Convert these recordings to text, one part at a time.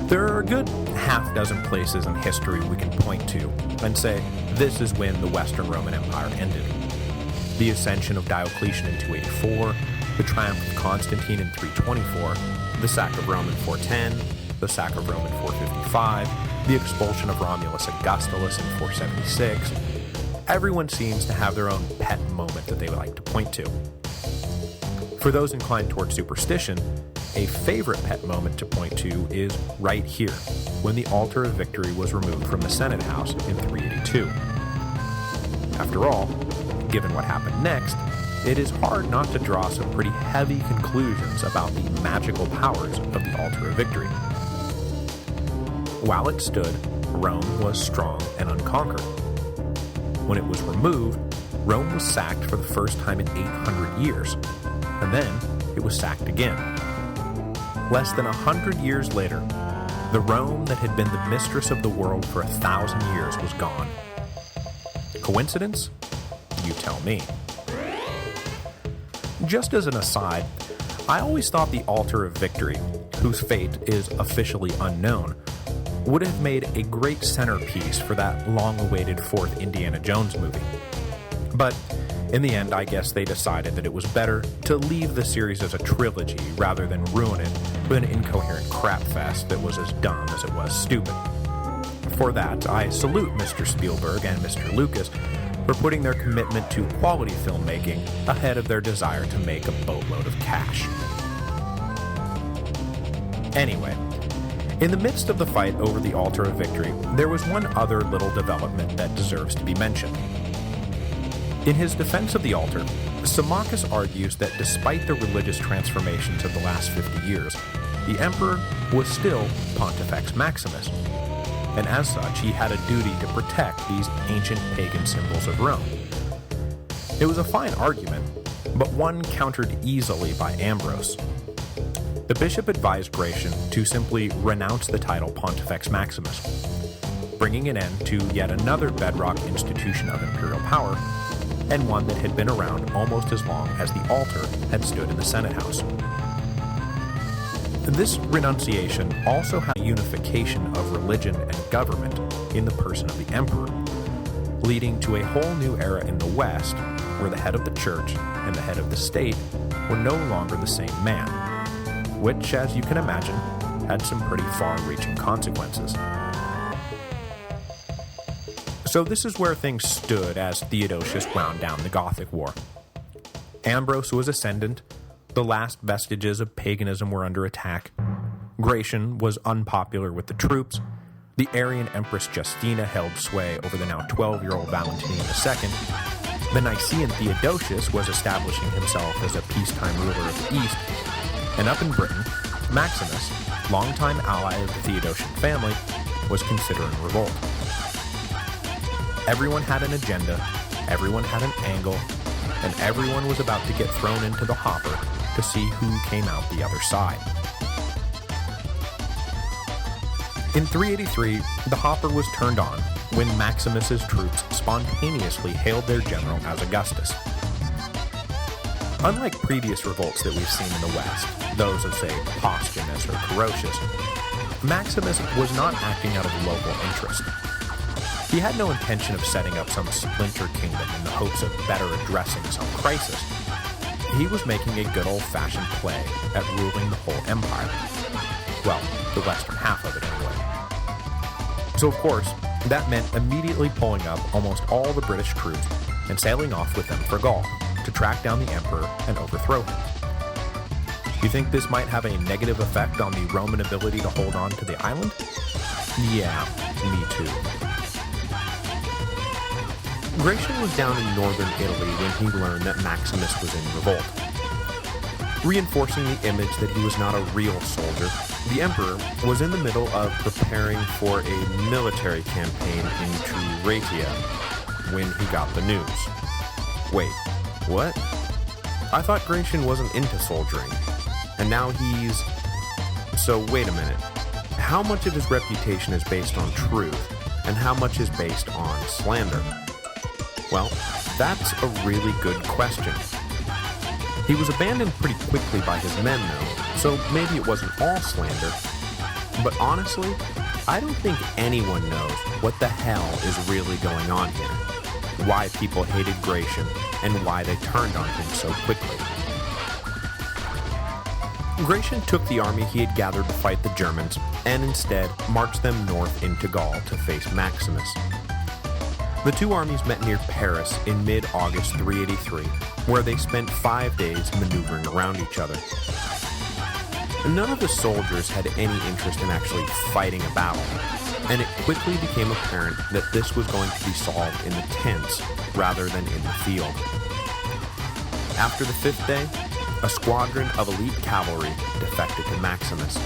There are a good half dozen places in history we can point to and say this is when the Western Roman Empire ended. The ascension of Diocletian in 284, the triumph of Constantine in 324, the sack of Rome in 410, the sack of Rome in 455, the expulsion of Romulus and Augustulus in 476. Everyone seems to have their own pet moment that they would like to point to. For those inclined toward superstition, a favorite pet moment to point to is right here, when the Altar of Victory was removed from the Senate House in 382. After all, given what happened next, it is hard not to draw some pretty heavy conclusions about the magical powers of the Altar of Victory. While it stood, Rome was strong and unconquered. When it was removed, Rome was sacked for the first time in 800 years, and then it was sacked again. Less than 100 years later, the Rome that had been the mistress of the world for 1,000 years was gone. Coincidence? You tell me. Just as an aside, I always thought the Altar of Victory, whose fate is officially unknown, would have made a great centerpiece for that long-awaited fourth Indiana Jones movie. But in the end, I guess they decided that it was better to leave the series as a trilogy rather than ruin it with an incoherent crapfest that was as dumb as it was stupid. For that, I salute Mr. Spielberg and Mr. Lucas for putting their commitment to quality filmmaking ahead of their desire to make a boatload of cash. Anyway, in the midst of the fight over the Altar of Victory, there was one other little development that deserves to be mentioned. In his defense of the altar, Symmachus argues that despite the religious transformations of the last 50 years, the emperor was still Pontifex Maximus, and as such he had a duty to protect these ancient pagan symbols of Rome. It was a fine argument, but one countered easily by Ambrose. The bishop advised Gratian to simply renounce the title Pontifex Maximus, bringing an end to yet another bedrock institution of imperial power, and one that had been around almost as long as the altar had stood in the Senate House. This renunciation also had a unification of religion and government in the person of the emperor, leading to a whole new era in the West where the head of the church and the head of the state were no longer the same man, which, as you can imagine, had some pretty far-reaching consequences. So this is where things stood as Theodosius wound down the Gothic War. Ambrose was ascendant, the last vestiges of paganism were under attack, Gratian was unpopular with the troops, the Arian Empress Justina held sway over the now 12-year-old Valentinian II, the Nicaean Theodosius was establishing himself as a peacetime ruler of the East, and up in Britain, Maximus, longtime ally of the Theodosian family, was considering revolt. Everyone had an agenda, everyone had an angle, and everyone was about to get thrown into the hopper to see who came out the other side. In 383, the hopper was turned on when Maximus's troops spontaneously hailed their general as Augustus. Unlike previous revolts that we've seen in the West, those of, say, Postumus or Carausius, Maximus was not acting out of local interest. He had no intention of setting up some splinter kingdom in the hopes of better addressing some crisis. He was making a good old-fashioned play at ruling the whole empire. Well, the western half of it anyway. So of course, that meant immediately pulling up almost all the British troops and sailing off with them for Gaul to track down the emperor and overthrow him. You think this might have a negative effect on the Roman ability to hold on to the island? Yeah, me too. Gratian was down in northern Italy when he learned that Maximus was in revolt. Reinforcing the image that he was not a real soldier, the emperor was in the middle of preparing for a military campaign into Raetia when he got the news. Wait, what? I thought Gratian wasn't into soldiering, and now he's... So wait a minute. How much of his reputation is based on truth, and how much is based on slander? Well, that's a really good question. He was abandoned pretty quickly by his men, though, so maybe it wasn't all slander. But honestly, I don't think anyone knows what the hell is really going on here, why people hated Gratian, and why they turned on him so quickly. Gratian took the army he had gathered to fight the Germans, and instead marched them north into Gaul to face Maximus. The two armies met near Paris in mid-August 383, where they spent 5 days maneuvering around each other. None of the soldiers had any interest in actually fighting a battle, and it quickly became apparent that this was going to be solved in the tents rather than in the field. After the 5th day, a squadron of elite cavalry defected to Maximus.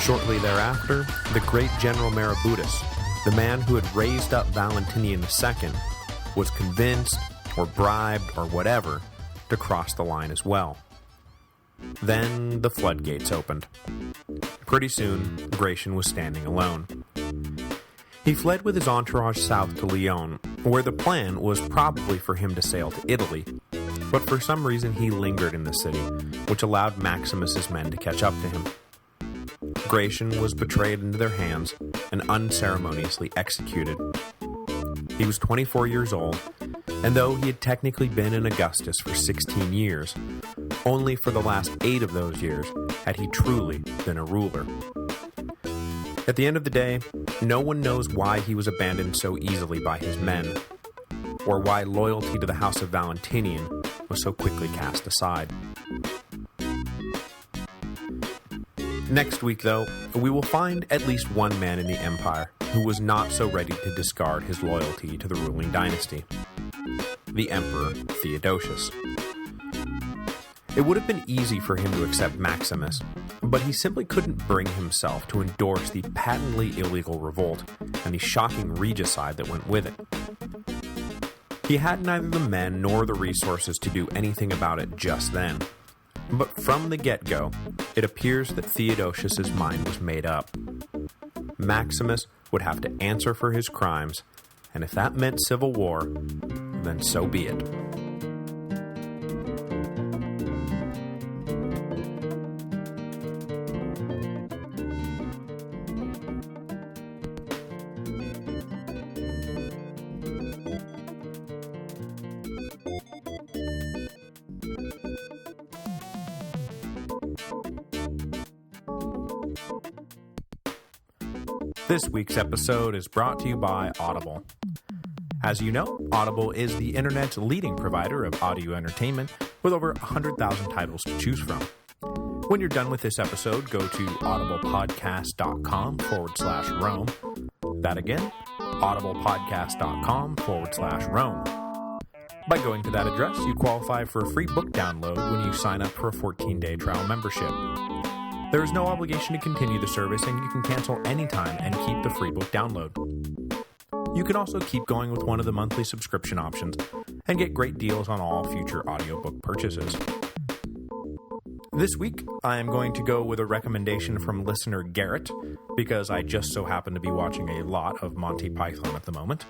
Shortly thereafter, the great General Marabudus, the man who had raised up Valentinian II, was convinced, or bribed, or whatever, to cross the line as well. Then the floodgates opened. Pretty soon, Gratian was standing alone. He fled with his entourage south to Lyon, where the plan was probably for him to sail to Italy, but for some reason he lingered in the city, which allowed Maximus's men to catch up to him. Gratian was betrayed into their hands and unceremoniously executed. He was 24 years old, and though he had technically been in Augustus for 16 years, only for the last 8 of those years had he truly been a ruler. At the end of the day, no one knows why he was abandoned so easily by his men, or why loyalty to the House of Valentinian was so quickly cast aside. Next week, though, we will find at least one man in the Empire who was not so ready to discard his loyalty to the ruling dynasty: the Emperor Theodosius. It would have been easy for him to accept Maximus, but he simply couldn't bring himself to endorse the patently illegal revolt and the shocking regicide that went with it. He had neither the men nor the resources to do anything about it just then. But from the get-go, it appears that Theodosius's mind was made up. Maximus would have to answer for his crimes, and if that meant civil war, then so be it. This week's episode is brought to you by Audible. As you know, Audible is the internet's leading provider of audio entertainment with over 100,000 titles to choose from. When you're done with this episode, go to audiblepodcast.com/Rome. That again, audiblepodcast.com/Rome. By going to that address, you qualify for a free book download when you sign up for a 14-day trial membership. There is no obligation to continue the service, and you can cancel anytime and keep the free book download. You can also keep going with one of the monthly subscription options and get great deals on all future audiobook purchases. This week, I am going to go with a recommendation from listener Garrett, because I just so happen to be watching a lot of Monty Python at the moment.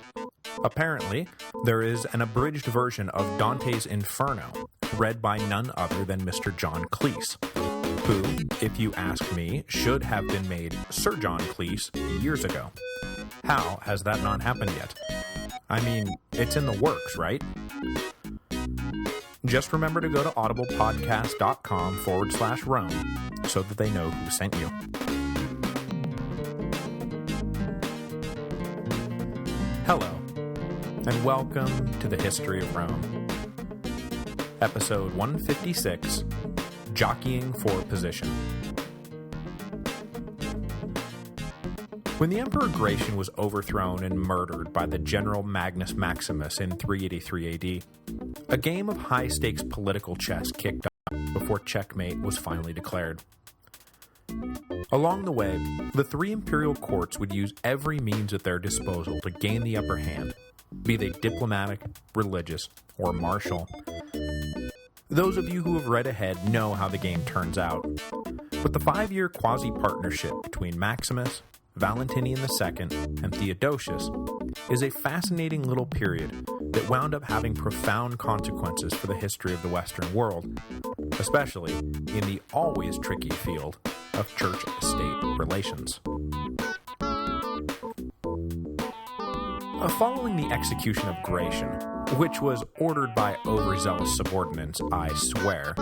Apparently, there is an abridged version of Dante's Inferno, read by none other than Mr. John Cleese, who, if you ask me, should have been made Sir John Cleese years ago. How has that not happened yet? I mean, it's in the works, right? Just remember to go to audiblepodcast.com/Rome so that they know who sent you. Hello, and welcome to the History of Rome. Episode 156, Jockeying for Position. When the Emperor Gratian was overthrown and murdered by the General Magnus Maximus in 383 AD, a game of high-stakes political chess kicked off before checkmate was finally declared. Along the way, the three imperial courts would use every means at their disposal to gain the upper hand, be they diplomatic, religious, or martial. Those of you who have read ahead know how the game turns out, but the 5-year quasi-partnership between Maximus, Valentinian II, and Theodosius is a fascinating little period that wound up having profound consequences for the history of the Western world, especially in the always tricky field of church-state relations. Following the execution of Gratian, which was ordered by overzealous subordinates, I swear,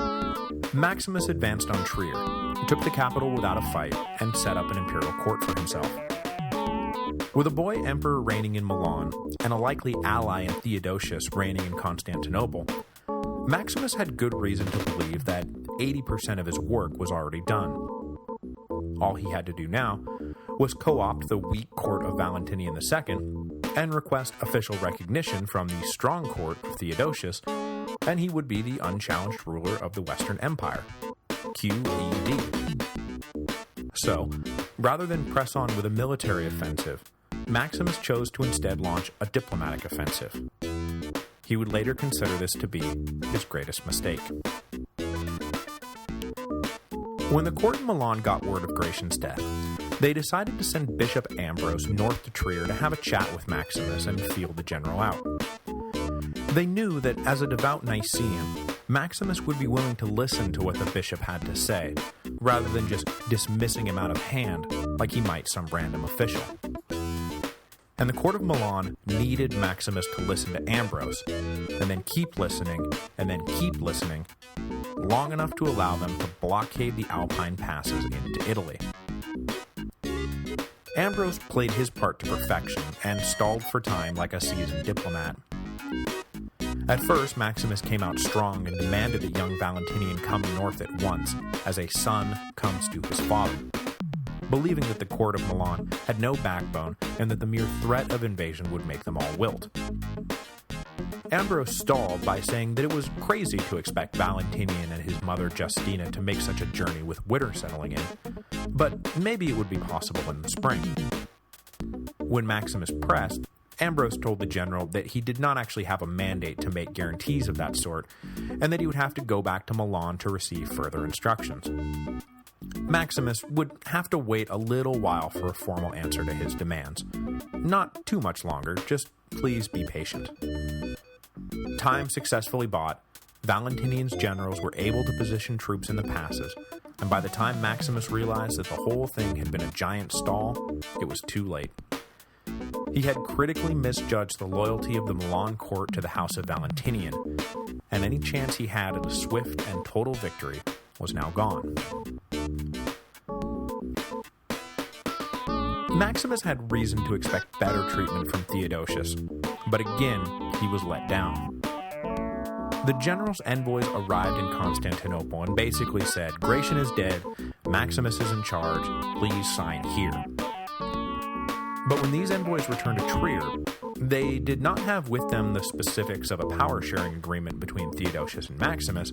Maximus advanced on Trier, took the capital without a fight, and set up an imperial court for himself. With a boy emperor reigning in Milan, and a likely ally in Theodosius reigning in Constantinople, Maximus had good reason to believe that 80% of his work was already done. All he had to do now was co-opt the weak court of Valentinian II and request official recognition from the strong court of Theodosius, and he would be the unchallenged ruler of the Western Empire. QED. So, rather than press on with a military offensive, Maximus chose to instead launch a diplomatic offensive. He would later consider this to be his greatest mistake. When the court in Milan got word of Gratian's death, they decided to send Bishop Ambrose north to Trier to have a chat with Maximus and feel the general out. They knew that as a devout Nicaean, Maximus would be willing to listen to what the bishop had to say, rather than just dismissing him out of hand like he might some random official. And the court of Milan needed Maximus to listen to Ambrose, and then keep listening, and then keep listening, long enough to allow them to blockade the Alpine passes into Italy. Ambrose played his part to perfection and stalled for time like a seasoned diplomat. At first, Maximus came out strong and demanded that young Valentinian come north at once, as a son comes to his father, believing that the court of Milan had no backbone and that the mere threat of invasion would make them all wilt. Ambrose stalled by saying that it was crazy to expect Valentinian and his mother Justina to make such a journey with winter settling in, but maybe it would be possible in the spring. When Maximus pressed, Ambrose told the general that he did not actually have a mandate to make guarantees of that sort, and that he would have to go back to Milan to receive further instructions. Maximus would have to wait a little while for a formal answer to his demands. Not too much longer, just please be patient. Time successfully bought, Valentinian's generals were able to position troops in the passes, and by the time Maximus realized that the whole thing had been a giant stall, it was too late. He had critically misjudged the loyalty of the Milan court to the House of Valentinian, and any chance he had at a swift and total victory was now gone. Maximus had reason to expect better treatment from Theodosius, but again, he was let down. The general's envoys arrived in Constantinople and basically said, "Gratian is dead, Maximus is in charge, please sign here." But when these envoys returned to Trier, they did not have with them the specifics of a power-sharing agreement between Theodosius and Maximus,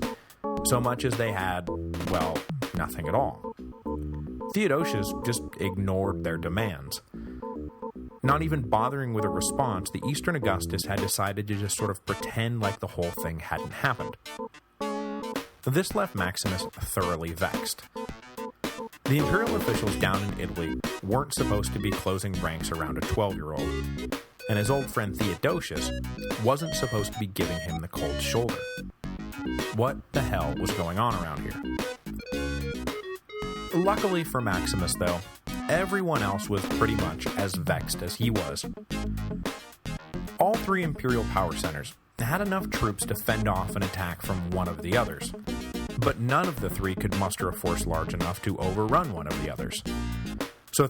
so much as they had, well, nothing at all. Theodosius just ignored their demands. Not even bothering with a response, the Eastern Augustus had decided to just sort of pretend like the whole thing hadn't happened. This left Maximus thoroughly vexed. The imperial officials down in Italy weren't supposed to be closing ranks around a 12-year-old, and his old friend Theodosius wasn't supposed to be giving him the cold shoulder. What the hell was going on around here? Luckily for Maximus, though, everyone else was pretty much as vexed as he was. All three imperial power centers had enough troops to fend off an attack from one of the others, but none of the three could muster a force large enough to overrun one of the others. So